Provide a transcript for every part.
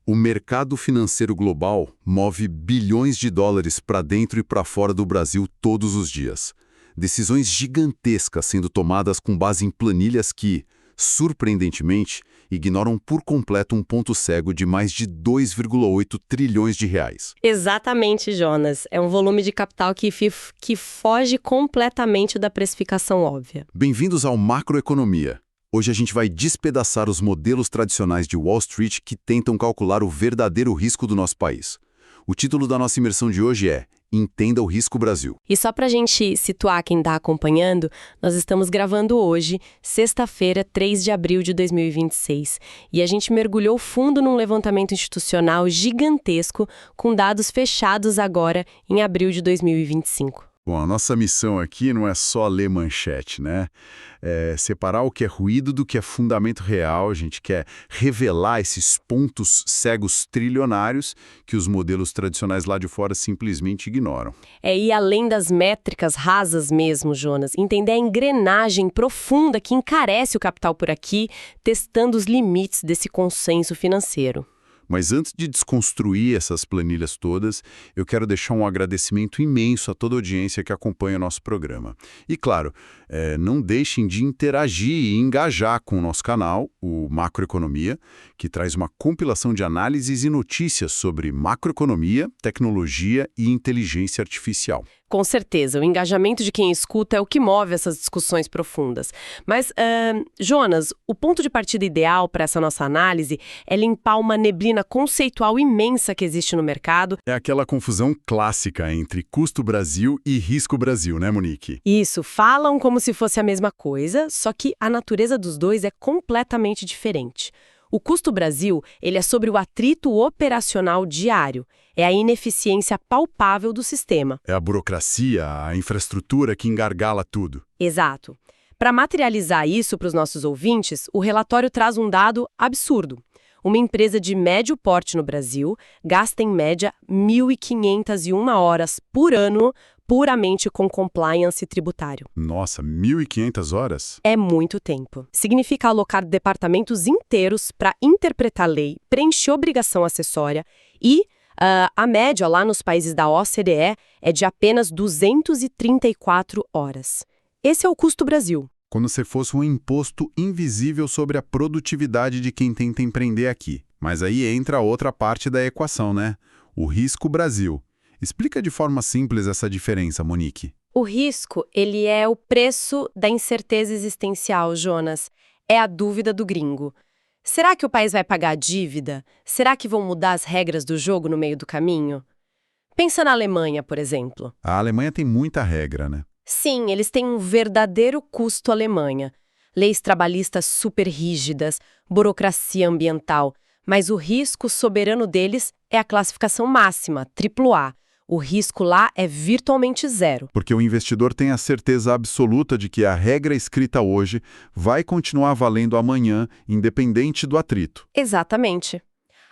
O mercado financeiro global move bilhões de dólares para dentro e para fora do Brasil todos os dias. Decisões gigantescas sendo tomadas com base em planilhas que, surpreendentemente, ignoram por completo um ponto cego de mais de 2,8 trilhões de reais. Exatamente, Jonas. É um volume de capital que foge completamente da precificação óbvia. Bem-vindos ao Macroeconomia. Hoje a gente vai despedaçar os modelos tradicionais de Wall Street que tentam calcular o verdadeiro risco do nosso país. O título da nossa imersão de hoje é Entenda o Risco Brasil. E só para a gente situar quem está acompanhando, nós estamos gravando hoje, sexta-feira, 3 de abril de 2026. E a gente mergulhou fundo num levantamento institucional gigantesco, com dados fechados agora em abril de 2025. Bom, a nossa missão aqui não é só ler manchete, né? É separar o que é ruído do que é fundamento real. A gente quer revelar esses pontos cegos trilionários que os modelos tradicionais lá de fora simplesmente ignoram. É ir além das métricas rasas mesmo, Jonas. Entender a engrenagem profunda que encarece o capital por aqui, testando os limites desse consenso financeiro. Mas antes de desconstruir essas planilhas todas, eu quero deixar um agradecimento imenso a toda a audiência que acompanha o nosso programa. E claro, não deixem de interagir e engajar com o nosso canal, o Macroeconomia, que traz uma compilação de análises e notícias sobre macroeconomia, tecnologia e inteligência artificial. Com certeza, o engajamento de quem escuta é o que move essas discussões profundas. Mas, Jonas, o ponto de partida ideal para essa nossa análise é limpar uma neblina conceitual imensa que existe no mercado. É aquela confusão clássica entre custo Brasil e risco Brasil, né, Monique? Isso, falam como se fosse a mesma coisa, só que a natureza dos dois é completamente diferente. O custo Brasil, ele é sobre o atrito operacional diário. É a ineficiência palpável do sistema. É a burocracia, a infraestrutura que engargala tudo. Exato. Para materializar isso para os nossos ouvintes, o relatório traz um dado absurdo. Uma empresa de médio porte no Brasil gasta em média 1.501 horas por ano puramente com compliance tributário. Nossa, 1.500 horas? É muito tempo. Significa alocar departamentos inteiros para interpretar lei, preencher obrigação acessória e a média lá nos países da OCDE é de apenas 234 horas. Esse é o custo Brasil. Como se fosse um imposto invisível sobre a produtividade de quem tenta empreender aqui. Mas aí entra a outra parte da equação, né? O risco Brasil. Explica de forma simples essa diferença, Monique. O risco, ele é o preço da incerteza existencial, Jonas. É a dúvida do gringo. Será que o país vai pagar a dívida? Será que vão mudar as regras do jogo no meio do caminho? Pensa na Alemanha, por exemplo. A Alemanha tem muita regra, né? Sim, eles têm um verdadeiro custo Alemanha. Leis trabalhistas super rígidas, burocracia ambiental. Mas o risco soberano deles é a classificação máxima, AAA. O risco lá é virtualmente zero. Porque o investidor tem a certeza absoluta de que a regra escrita hoje vai continuar valendo amanhã, independente do atrito. Exatamente.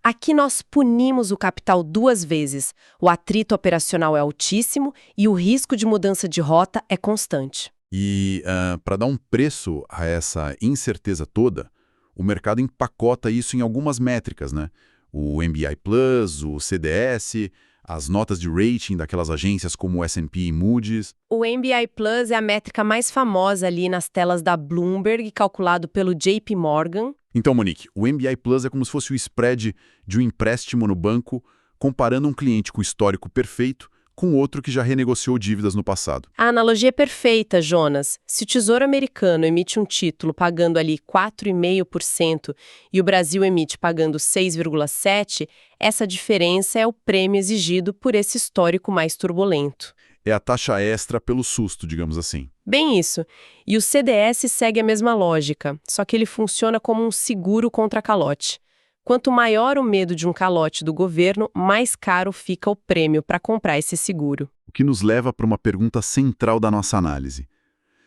Aqui nós punimos o capital duas vezes. O atrito operacional é altíssimo e o risco de mudança de rota é constante. E para dar um preço a essa incerteza toda, o mercado empacota isso em algumas métricas, né? O MBI Plus, o CDS, as notas de rating daquelas agências como o S&P e Moody's. O MBI Plus é a métrica mais famosa ali nas telas da Bloomberg, calculado pelo JP Morgan. Então, Monique, o MBI Plus é como se fosse o spread de um empréstimo no banco, comparando um cliente com histórico perfeito com outro que já renegociou dívidas no passado. A analogia é perfeita, Jonas. Se o Tesouro Americano emite um título pagando ali 4,5% e o Brasil emite pagando 6,7%, essa diferença é o prêmio exigido por esse histórico mais turbulento. É a taxa extra pelo susto, digamos assim. Bem isso. E o CDS segue a mesma lógica, só que ele funciona como um seguro contra calote. Quanto maior o medo de um calote do governo, mais caro fica o prêmio para comprar esse seguro. O que nos leva para uma pergunta central da nossa análise.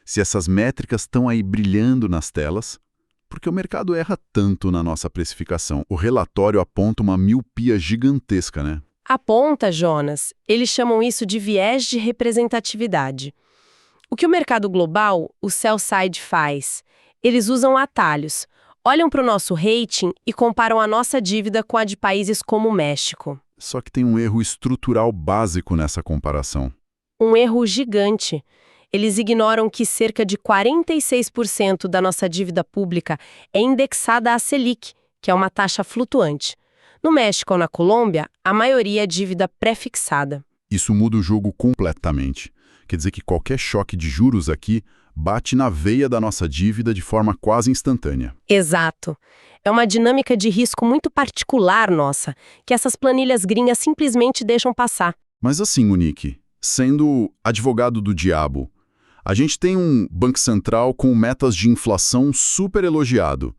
Se essas métricas estão aí brilhando nas telas, por que o mercado erra tanto na nossa precificação? O relatório aponta uma miopia gigantesca, né? Aponta, Jonas. Eles chamam isso de viés de representatividade. O que o mercado global, o sell side, faz? Eles usam atalhos. olham para o nosso rating e comparam a nossa dívida com a de países como o México. Só que tem um erro estrutural básico nessa comparação. Um erro gigante. Eles ignoram que cerca de 46% da nossa dívida pública é indexada à Selic, que é uma taxa flutuante. No México ou na Colômbia, a maioria é dívida pré-fixada. Isso muda o jogo completamente. Quer dizer que qualquer choque de juros aqui bate na veia da nossa dívida de forma quase instantânea. Exato. É uma dinâmica de risco muito particular nossa, que essas planilhas gringas simplesmente deixam passar. Mas assim, Monique, sendo advogado do diabo, a gente tem um Banco Central com metas de inflação super elogiado.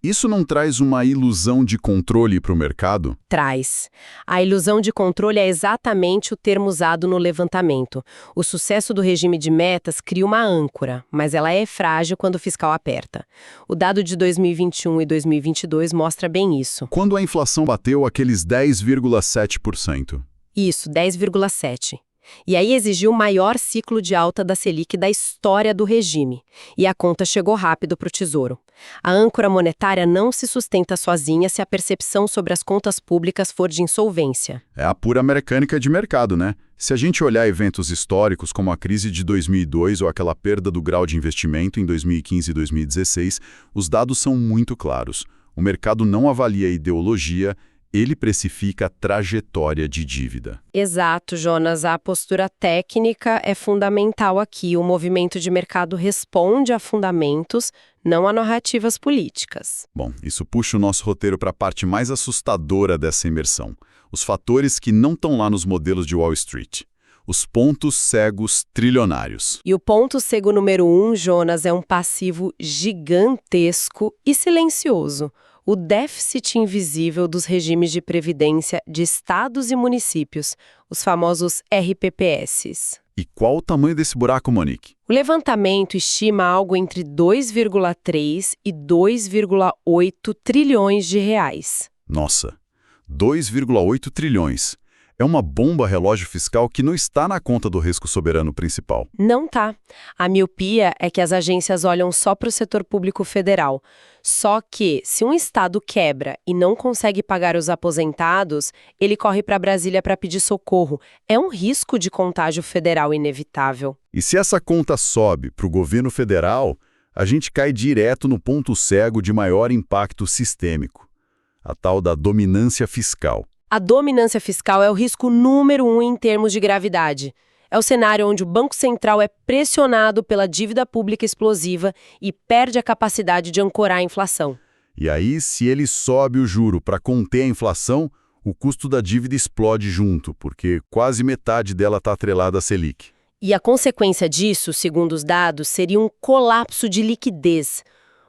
Isso não traz uma ilusão de controle para o mercado? Traz. A ilusão de controle é exatamente o termo usado no levantamento. O sucesso do regime de metas cria uma âncora, mas ela é frágil quando o fiscal aperta. O dado de 2021 e 2022 mostra bem isso. Quando a inflação bateu aqueles 10,7%. Isso, 10,7%. E aí exigiu o maior ciclo de alta da Selic da história do regime. E a conta chegou rápido para o Tesouro. A âncora monetária não se sustenta sozinha se a percepção sobre as contas públicas for de insolvência. É a pura mecânica de mercado, né? Se a gente olhar eventos históricos como a crise de 2002 ou aquela perda do grau de investimento em 2015 e 2016, os dados são muito claros. O mercado não avalia a ideologia, ele precifica a trajetória de dívida. Exato, Jonas. A postura técnica é fundamental aqui. O movimento de mercado responde a fundamentos, não a narrativas políticas. Bom, isso puxa o nosso roteiro para a parte mais assustadora dessa imersão. Os fatores que não estão lá nos modelos de Wall Street. Os pontos cegos trilionários. E o ponto cego número 1, Jonas, é um passivo gigantesco e silencioso. O déficit invisível dos regimes de previdência de estados e municípios, os famosos RPPS. E qual o tamanho desse buraco, Monique? O levantamento estima algo entre 2,3 e 2,8 trilhões de reais. Nossa, 2,8 trilhões. É uma bomba relógio fiscal que não está na conta do risco soberano principal. Não tá. A miopia é que as agências olham só para o setor público federal. Só que, se um estado quebra e não consegue pagar os aposentados, ele corre para Brasília para pedir socorro. É um risco de contágio federal inevitável. E se essa conta sobe para o governo federal, a gente cai direto no ponto cego de maior impacto sistêmico, a tal da dominância fiscal. A dominância fiscal é o risco número 1 em termos de gravidade. É o cenário onde o Banco Central é pressionado pela dívida pública explosiva e perde a capacidade de ancorar a inflação. E aí, se ele sobe o juro para conter a inflação, o custo da dívida explode junto, porque quase metade dela está atrelada à Selic. E a consequência disso, segundo os dados, seria um colapso de liquidez.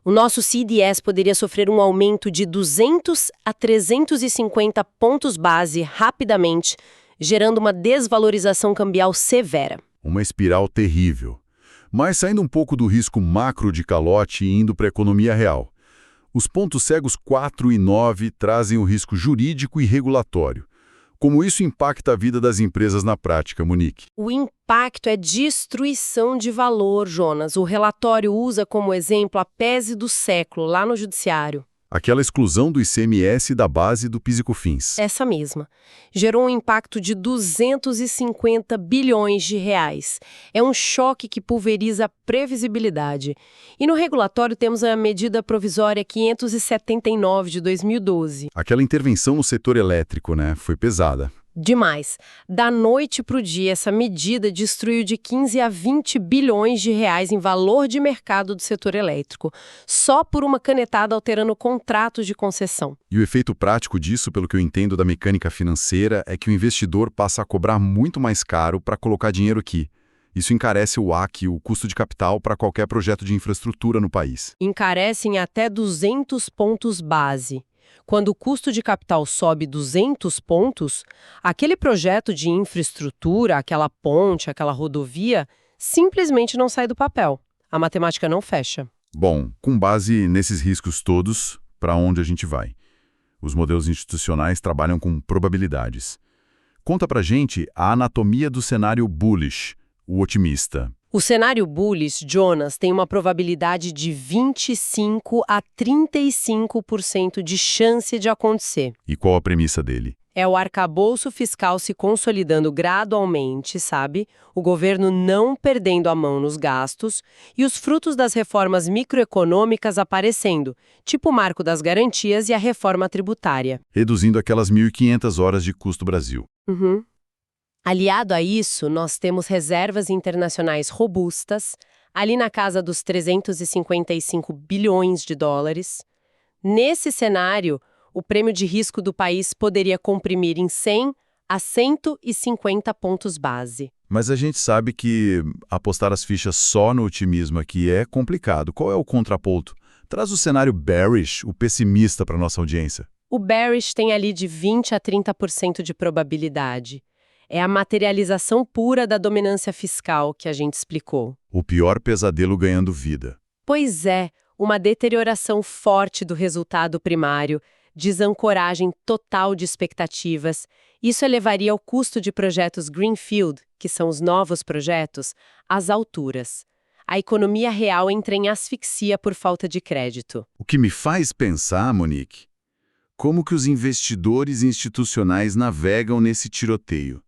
O nosso CDS poderia sofrer um aumento de 200 a 350 pontos base rapidamente, gerando uma desvalorização cambial severa. Uma espiral terrível. Mas saindo um pouco do risco macro de calote e indo para a economia real. Os pontos cegos 4 e 9 trazem o risco jurídico e regulatório. Como isso impacta a vida das empresas na prática, Monique? O impacto é destruição de valor, Jonas. O relatório usa como exemplo a PESE do século, lá no Judiciário. Aquela exclusão do ICMS da base do PIS e COFINS. Essa mesma. Gerou um impacto de 250 bilhões de reais. É um choque que pulveriza a previsibilidade. E no regulatório temos a medida provisória 579 de 2012. Aquela intervenção no setor elétrico, né? Foi pesada. Demais. Da noite para o dia, essa medida destruiu de 15 a 20 bilhões de reais em valor de mercado do setor elétrico, só por uma canetada alterando contratos de concessão. E o efeito prático disso, pelo que eu entendo da mecânica financeira, é que o investidor passa a cobrar muito mais caro para colocar dinheiro aqui. Isso encarece o AC, o custo de capital, para qualquer projeto de infraestrutura no país. Encarece em até 200 pontos base. Quando o custo de capital sobe 200 pontos, aquele projeto de infraestrutura, aquela ponte, aquela rodovia, simplesmente não sai do papel. A matemática não fecha. Bom, com base nesses riscos todos, para onde a gente vai? Os modelos institucionais trabalham com probabilidades. Conta pra gente a anatomia do cenário bullish, o otimista. O cenário bullish, Jonas, tem uma probabilidade de 25 a 35% de chance de acontecer. E qual a premissa dele? É o arcabouço fiscal se consolidando gradualmente, sabe? O governo não perdendo a mão nos gastos e os frutos das reformas microeconômicas aparecendo, tipo o Marco das Garantias e a reforma tributária. Reduzindo aquelas 1.500 horas de custo Brasil. Uhum. Aliado a isso, nós temos reservas internacionais robustas, ali na casa dos 355 bilhões de dólares. Nesse cenário, o prêmio de risco do país poderia comprimir em 100 a 150 pontos base. Mas a gente sabe que apostar as fichas só no otimismo aqui é complicado. Qual é o contraponto? Traz o cenário bearish, o pessimista para nossa audiência. O bearish tem ali de 20 a 30% de probabilidade. É a materialização pura da dominância fiscal que a gente explicou. O pior pesadelo ganhando vida. Pois é, uma deterioração forte do resultado primário, desancoragem total de expectativas. Isso elevaria o custo de projetos Greenfield, que são os novos projetos, às alturas. A economia real entra em asfixia por falta de crédito. O que me faz pensar, Monique, como que os investidores institucionais navegam nesse tiroteio?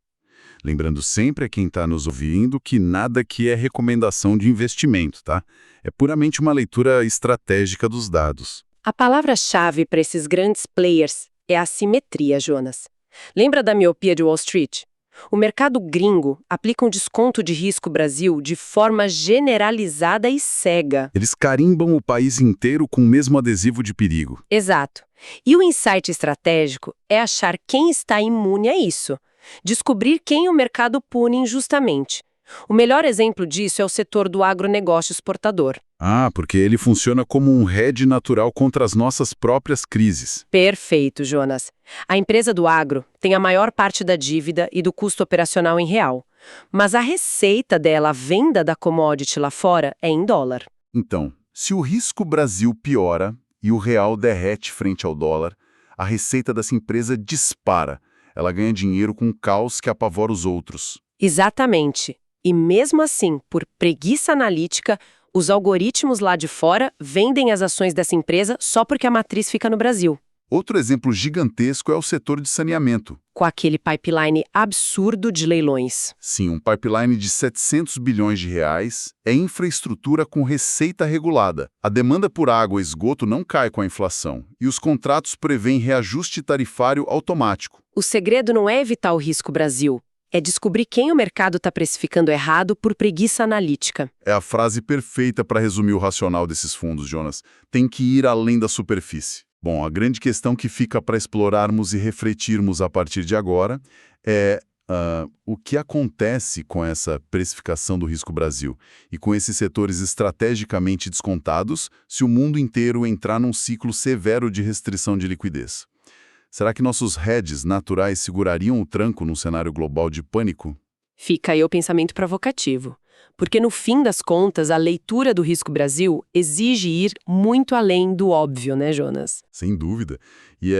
Lembrando sempre a quem está nos ouvindo que nada aqui é recomendação de investimento, tá? É puramente uma leitura estratégica dos dados. A palavra-chave para esses grandes players é assimetria, Jonas. Lembra da miopia de Wall Street? O mercado gringo aplica um desconto de risco Brasil de forma generalizada e cega. Eles carimbam o país inteiro com o mesmo adesivo de perigo. Exato. E o insight estratégico é achar quem está imune a isso. Descobrir quem o mercado pune injustamente. O melhor exemplo disso é o setor do agronegócio exportador. Ah, porque ele funciona como um hedge natural contra as nossas próprias crises. Perfeito, Jonas. A empresa do agro tem a maior parte da dívida e do custo operacional em real. Mas a receita dela, a venda da commodity lá fora, é em dólar. Então, se o risco Brasil piora e o real derrete frente ao dólar, a receita dessa empresa dispara. Ela ganha dinheiro com o caos que apavora os outros. Exatamente. E mesmo assim, por preguiça analítica, os algoritmos lá de fora vendem as ações dessa empresa só porque a matriz fica no Brasil. Outro exemplo gigantesco é o setor de saneamento. Com aquele pipeline absurdo de leilões. Sim, um pipeline de 700 bilhões de reais é infraestrutura com receita regulada. A demanda por água e esgoto não cai com a inflação e os contratos prevêem reajuste tarifário automático. O segredo não é evitar o risco Brasil, é descobrir quem o mercado está precificando errado por preguiça analítica. É a frase perfeita para resumir o racional desses fundos, Jonas. Tem que ir além da superfície. Bom, a grande questão que fica para explorarmos e refletirmos a partir de agora é o que acontece com essa precificação do risco Brasil e com esses setores estrategicamente descontados se o mundo inteiro entrar num ciclo severo de restrição de liquidez. Será que nossos hedges naturais segurariam o tranco num cenário global de pânico? Fica aí o pensamento provocativo. Porque, no fim das contas, a leitura do risco Brasil exige ir muito além do óbvio, né, Jonas? Sem dúvida. E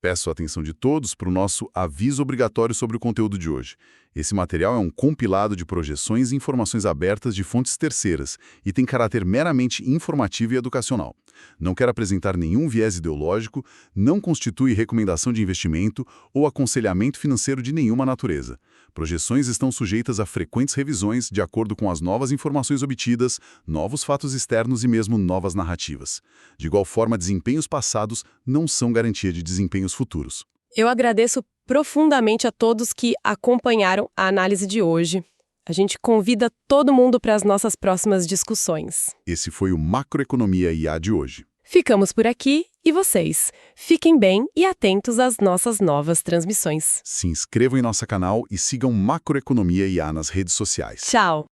peço a atenção de todos para o nosso aviso obrigatório sobre o conteúdo de hoje. Esse material é um compilado de projeções e informações abertas de fontes terceiras e tem caráter meramente informativo e educacional. Não quer apresentar nenhum viés ideológico, não constitui recomendação de investimento ou aconselhamento financeiro de nenhuma natureza. Projeções estão sujeitas a frequentes revisões de acordo com as novas informações obtidas, novos fatos externos e mesmo novas narrativas. De igual forma, desempenhos passados não são garantia de desempenhos futuros. Eu agradeço profundamente a todos que acompanharam a análise de hoje. A gente convida todo mundo para as nossas próximas discussões. Esse foi o Macroeconomia IA de hoje. Ficamos por aqui e vocês? Fiquem bem e atentos às nossas novas transmissões. Se inscrevam em nosso canal e sigam Macroeconomia IA nas redes sociais. Tchau!